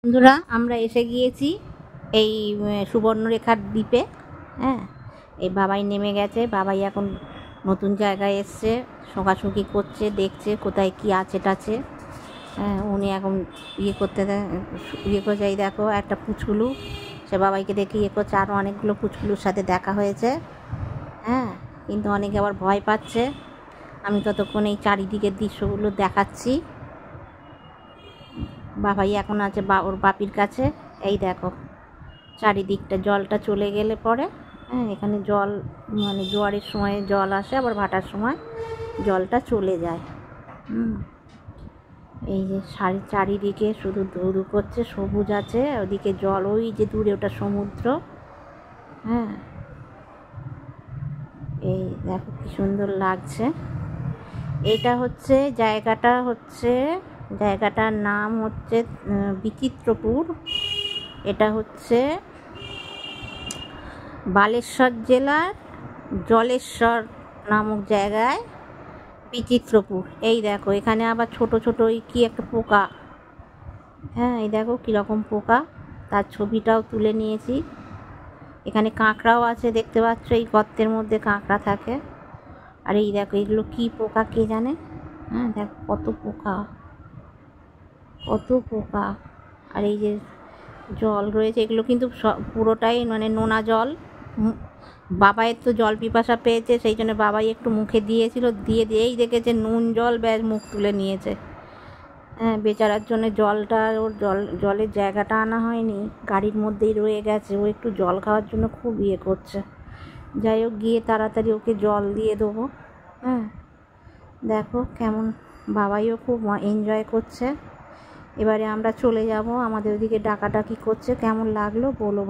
বন্ধুরা, আমরা এসে গিয়েছি এই সুবর্ণরেখার দ্বীপে। হ্যাঁ, এই বাবাই নেমে গেছে। বাবাই এখন নতুন জায়গায় এসছে, শোকাশুকি করছে, দেখছে কোথায় কি আছে টাছে। হ্যাঁ, উনি এখন করতে করছে। এই দেখো একটা পুচকুলু, সে বাবাইকে দেখে করছে। আরও অনেকগুলো পুচকুলুর সাথে দেখা হয়েছে। হ্যাঁ, কিন্তু অনেকে আবার ভয় পাচ্ছে। আমি ততক্ষণ এই চারিদিকের দৃশ্যগুলো দেখাচ্ছি। বাবাই এখন আছে ওর বাপির কাছে। এই দেখো চারিদিকটা, জলটা চলে গেলে পরে এখানে জল মানে জোয়ারের সময় জল আসে, আবার ভাটার সময় জলটা চলে যায়। এই যে চারিদিকে শুধু ধুধু করছে, সবুজ আছে, ওদিকে জল, ওই যে দূরে ওটা সমুদ্র। হ্যাঁ, এই দেখো কি সুন্দর লাগছে। এটা হচ্ছে জায়গাটার নাম হচ্ছে বিচিত্রপুর। এটা হচ্ছে বালেশ্বর জেলার জলেশ্বর নামক জায়গায় বিচিত্রপুর। এই দেখো এখানে আবার ছোট ছোট ওই কি একটা পোকা। হ্যাঁ, এই দেখো কীরকম পোকা, তার ছবিটাও তুলে নিয়েছি। এখানে কাঁকড়াও আছে, দেখতে পাচ্ছ, এই গর্তের মধ্যে কাঁকড়া থাকে। আর এই দেখো এগুলো কি পোকা কে জানে। হ্যাঁ, দেখো কত পোকা, কত পোকা। আর এই যে জল রয়েছে, এগুলো কিন্তু পুরোটাই মানে নোনা জল। বাবাইয়ের তো জল পিপাসা পেয়েছে, সেই জন্য বাবাই একটু মুখে দিয়েছিল, দিয়েই দেখেছে নুন জল, ব্যাস মুখ তুলে নিয়েছে। হ্যাঁ, বেচারার জন্য জলটা, ওর জলের জায়গাটা আনা হয়নি, গাড়ির মধ্যেই রয়ে গেছে। ও একটু জল খাওয়ার জন্য খুব করছে। যাই হোক, গিয়ে তাড়াতাড়ি ওকে জল দিয়ে দেবো। হ্যাঁ, দেখো কেমন বাবাইও খুব এনজয় করছে। এবারে আমরা চলে যাব, আমাদের ওদিকে ডাকাডাকি করছে। কেমন লাগলো বলো।